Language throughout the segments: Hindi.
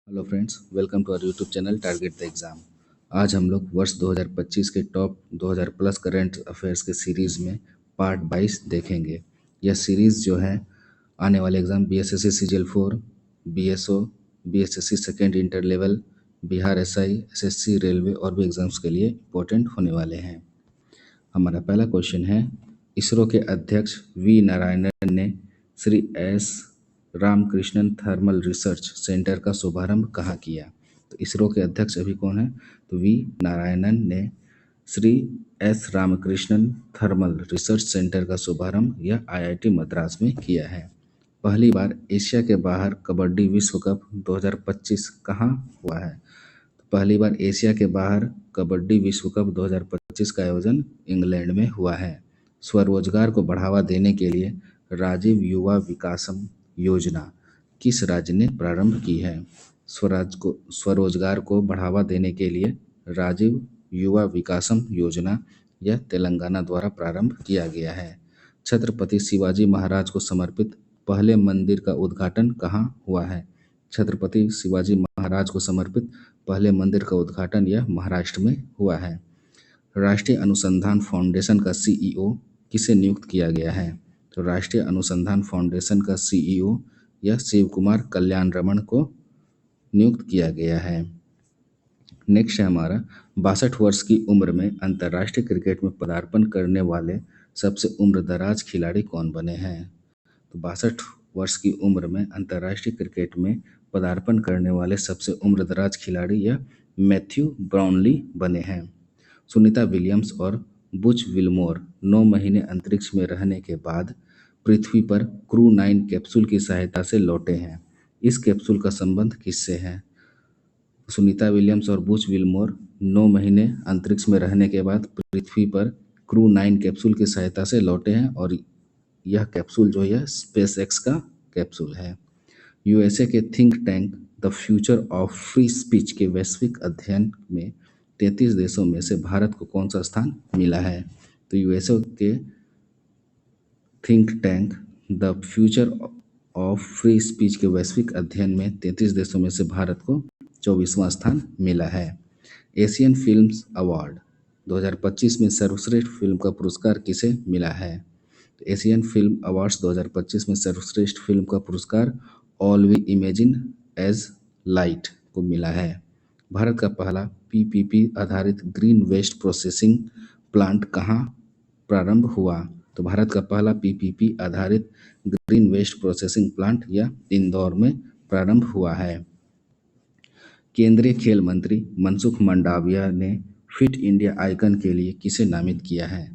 Hello friends, welcome to our YouTube channel target the exam. आज हम लोग वर्ष 2025 के टॉप 2000 प्लस करंट अफेयर्स के सीरीज़ में पार्ट 22 देखेंगे। यह सीरीज़ जो है आने वाले exam BSSC CGL 4, BSO, BSSC second inter level, Bihar SI, SSC, railway और भी एग्ज़ाम्स के लिए इम्पोर्टेंट होने वाले हैं। हमारा पहला क्वेश्चन है, इसरो के अध्यक्ष वी नारायणन ने Shri S Ramakrishnan thermal research centre का शुभारंभ कहाँ किया? तो इसरो के अध्यक्ष अभी कौन है? तो वी नारायणन ने Shri S Ramakrishnan thermal research centre का शुभारंभ यह आईआईटी मद्रास में किया है। पहली बार एशिया के बाहर कबड्डी विश्व कप 2025 कहाँ हुआ है? पहली बार एशिया के बाहर कबड्डी विश्व कप 2025 का आयोजन इंग्लैंड में हुआ है। स्वरोजगार को बढ़ावा देने के लिए राजीव युवा विकासम योजना किस राज्य ने प्रारंभ की है? स्वरोजगार को बढ़ावा देने के लिए राजीव युवा विकासम योजना यह तेलंगाना द्वारा प्रारंभ किया गया है। छत्रपति शिवाजी महाराज को समर्पित पहले मंदिर का उद्घाटन कहाँ हुआ है? छत्रपति शिवाजी महाराज को समर्पित पहले मंदिर का उद्घाटन यह महाराष्ट्र में हुआ है। राष्ट्रीय अनुसंधान फाउंडेशन का सीईओ किसे नियुक्त किया गया है? तो राष्ट्रीय अनुसंधान फाउंडेशन का सीईओ यह शिव कुमार कल्याण रमन को नियुक्त किया गया है। नेक्स्ट है हमारा 62 वर्ष की उम्र में अंतर्राष्ट्रीय क्रिकेट में पदार्पण करने वाले सबसे उम्रदराज खिलाड़ी कौन बने हैं? तो 62 वर्ष की उम्र में अंतर्राष्ट्रीय क्रिकेट में पदार्पण करने वाले सबसे उम्रदराज खिलाड़ी यह मैथ्यू ब्राउनली बने हैं। सुनीता विलियम्स और बुच विल्मोर 9 महीने अंतरिक्ष में रहने के बाद पृथ्वी पर क्रू 9 कैप्सूल की सहायता से लौटे हैं। इस कैप्सूल का संबंध किससे है? सुनीता विलियम्स और बुच विल्मोर 9 महीने अंतरिक्ष में रहने के बाद पृथ्वी पर क्रू 9 कैप्सूल की सहायता से लौटे हैं और यह कैप्सूल जो है स्पेस एक्स का कैप्सूल है। यूएसए के think tank the future of free speech के वैश्विक अध्ययन में 33 देशों में से भारत को कौन सा स्थान मिला है? तो यूएसए के think tank the future of free speech के वैश्विक अध्ययन में 33 देशों में से भारत को 24वां स्थान मिला है। एशियन फिल्म्स अवार्ड 2025 में सर्वश्रेष्ठ फिल्म का पुरस्कार किसे मिला है? तो एशियन फिल्म अवार्ड्स 2025 में सर्वश्रेष्ठ फिल्म का पुरस्कार All We Imagine as Light को मिला है। भारत का पहला पीपीपी आधारित ग्रीन वेस्ट प्रोसेसिंग प्लांट कहाँ प्रारंभ हुआ? तो भारत का पहला पीपीपी आधारित ग्रीन वेस्ट प्रोसेसिंग प्लांट यह इंदौर में प्रारंभ हुआ है। केंद्रीय खेल मंत्री मनसुख मंडाविया ने फिट इंडिया आइकन के लिए किसे नामित किया है?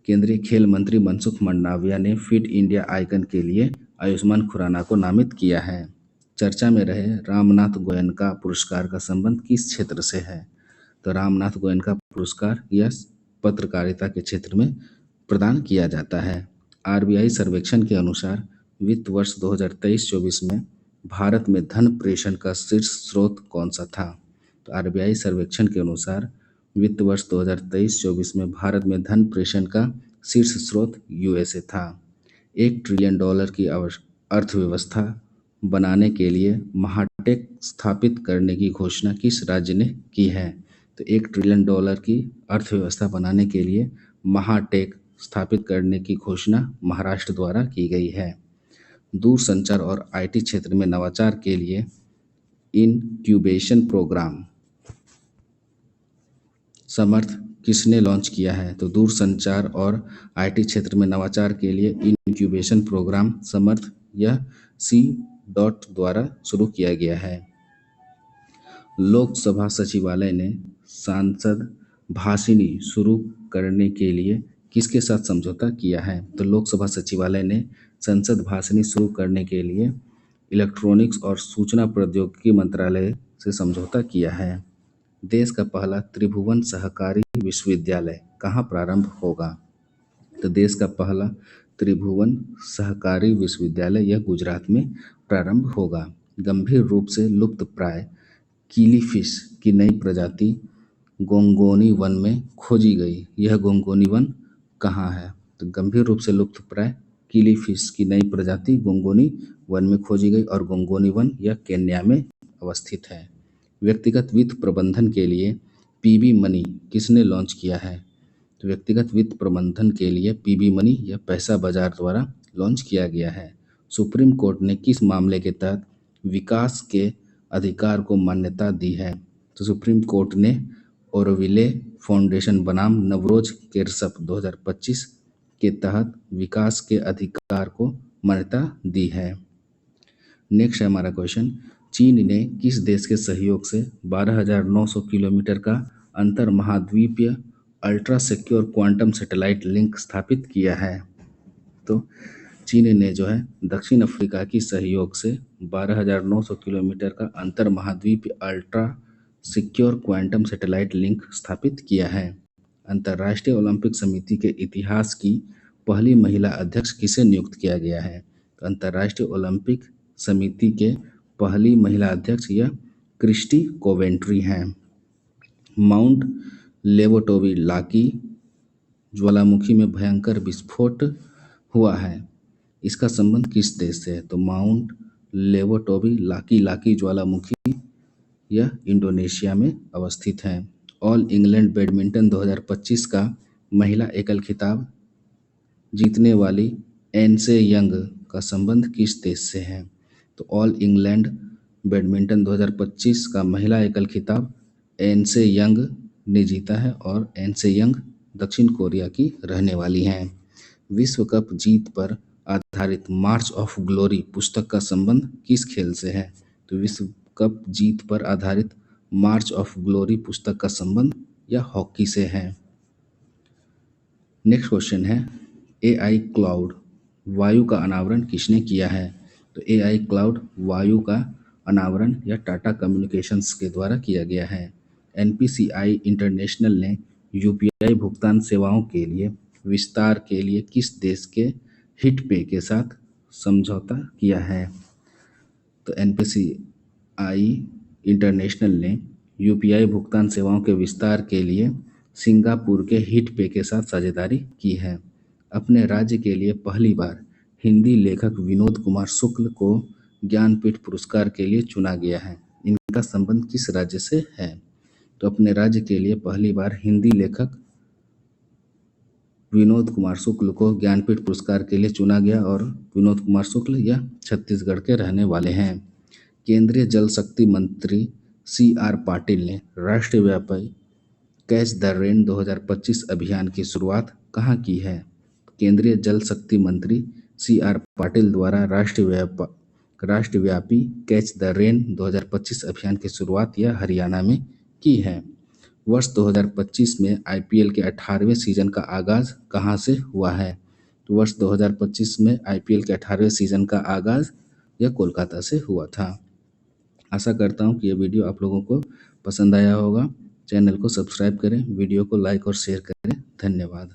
केंद्रीय खेल मंत्री मनसुख मंडाविया ने फिट इंडिया आइकन के लिए आयुष्मान खुराना को नामित किया है। चर्चा में रहे रामनाथ गोयनका पुरस्कार का संबंध किस क्षेत्र से है? तो रामनाथ गोयनका पुरस्कार यह पत्रकारिता के क्षेत्र में प्रदान किया जाता है। आरबीआई सर्वेक्षण के अनुसार वित्त वर्ष 2023-24 में भारत में धन प्रेषण का शीर्ष स्रोत कौन सा था? तो आरबीआई सर्वेक्षण के अनुसार वित्त वर्ष 2023-24 में भारत में धन प्रेषण का शीर्ष स्रोत यूएसए था। $1 ट्रिलियन की अर्थव्यवस्था बनाने के लिए महाटेक स्थापित करने की घोषणा किस राज्य ने की है? तो $1 ट्रिलियन की अर्थव्यवस्था बनाने के लिए महाटेक स्थापित करने की घोषणा महाराष्ट्र द्वारा की गई है। दूरसंचार और आईटी क्षेत्र में नवाचार के लिए इनक्यूबेशन प्रोग्राम समर्थ किसने लॉन्च किया है? तो दूरसंचार और आईटी क्षेत्र में नवाचार के लिए इनक्यूबेशन प्रोग्राम समर्थ यह सी डॉट द्वारा शुरू किया गया है। लोकसभा सचिवालय ने सांसद भाषिनी शुरू करने के लिए किसके साथ समझौता किया है? तो लोकसभा सचिवालय ने संसद भाषिनी शुरू करने के लिए इलेक्ट्रॉनिक्स और सूचना प्रौद्योगिकी मंत्रालय से समझौता किया है। देश का पहला त्रिभुवन सहकारी विश्वविद्यालय कहाँ प्रारंभ होगा? तो देश का पहला त्रिभुवन सहकारी विश्वविद्यालय यह गुजरात में प्रारंभ होगा। गंभीर रूप से लुप्त प्राय किलीफिश की नई प्रजाति गोंगोनी वन में खोजी गई। यह गोंगोनी वन कहाँ है? तो गंभीर रूप से लुप्त प्राय किली फिश की नई प्रजाति गोंगोनी वन में खोजी गई और गोंगोनी वन यह केन्या में अवस्थित है। व्यक्तिगत वित्त प्रबंधन के लिए पीबी मनी किसने लॉन्च किया है? तो व्यक्तिगत वित्त प्रबंधन के लिए पीबी मनी यह पैसा बाजार द्वारा लॉन्च किया गया है। सुप्रीम कोर्ट ने किस मामले के तहत विकास के अधिकार को मान्यता दी है? तो सुप्रीम कोर्ट ने ओरोविले फाउंडेशन बनाम नवरोज केरसप 2025 के तहत विकास के अधिकार को मान्यता दी है। नेक्स्ट है हमारा क्वेश्चन, चीन ने किस देश के सहयोग से 12,900 किलोमीटर का अंतर महाद्वीपीय ultra secure quantum satellite link स्थापित किया है? तो चीन ने जो है दक्षिण अफ्रीका की सहयोग से 12,900 किलोमीटर का अंतर महाद्वीपीय ultra secure quantum satellite link स्थापित किया है। अंतर्राष्ट्रीय ओलंपिक समिति के इतिहास की पहली महिला अध्यक्ष किसे नियुक्त किया गया है? तो अंतर्राष्ट्रीय ओलंपिक समिति के पहली महिला अध्यक्ष यह क्रिस्टी कोवेंट्री हैं। माउंट लेवोटोवी-लाकी ज्वालामुखी में भयंकर विस्फोट हुआ है, इसका संबंध किस देश से है? तो माउंट लेवोटोवी-लाकी ज्वालामुखी यह इंडोनेशिया में अवस्थित है। ऑल इंग्लैंड बैडमिंटन 2025 का महिला एकल खिताब जीतने वाली एनसे यंग का संबंध किस देश से है? तो ऑल इंग्लैंड बैडमिंटन 2025 का महिला एकल खिताब एनसे यंग ने जीता है और एनसे यंग दक्षिण कोरिया की रहने वाली हैं। विश्व कप जीत पर आधारित मार्च ऑफ ग्लोरी पुस्तक का संबंध किस खेल से है? तो विश्व कप जीत पर आधारित मार्च ऑफ ग्लोरी पुस्तक का संबंध यह हॉकी से है। नेक्स्ट क्वेश्चन है, एआई क्लाउड वायु का अनावरण किसने किया है? तो एआई क्लाउड वायु का अनावरण यह टाटा कम्युनिकेशंस के द्वारा किया गया है। एनपीसीआई इंटरनेशनल ने यूपीआई भुगतान सेवाओं के लिए विस्तार के लिए किस देश के हिटपे के साथ समझौता किया है? तो एनपीसीआई इंटरनेशनल ने यूपीआई भुगतान सेवाओं के विस्तार के लिए सिंगापुर के हिटपे के साथ साझेदारी की है। अपने राज्य के लिए पहली बार हिंदी लेखक विनोद कुमार शुक्ल को ज्ञानपीठ पुरस्कार के लिए चुना गया है, इनका संबंध किस राज्य से है? तो अपने राज्य के लिए पहली बार हिंदी लेखक विनोद कुमार शुक्ल को ज्ञानपीठ पुरस्कार के लिए चुना गया और विनोद कुमार शुक्ल यह छत्तीसगढ़ के रहने वाले हैं। केंद्रीय जल शक्ति मंत्री CR पाटिल ने राष्ट्रव्यापी कैच द रेन 2025 अभियान की शुरुआत कहाँ की है? केंद्रीय जल शक्ति मंत्री CR पाटिल द्वारा राष्ट्रव्यापी कैच द रेन 2025 अभियान की शुरुआत यह हरियाणा में की है। वर्ष 2025 में आईपीएल के 18वें सीजन का आगाज कहाँ से हुआ है? तो वर्ष 2025 में आईपीएल के 18वें सीजन का आगाज यह कोलकाता से हुआ था। आशा करता हूँ कि यह वीडियो आप लोगों को पसंद आया होगा। चैनल को सब्सक्राइब करें, वीडियो को लाइक और शेयर करें। धन्यवाद।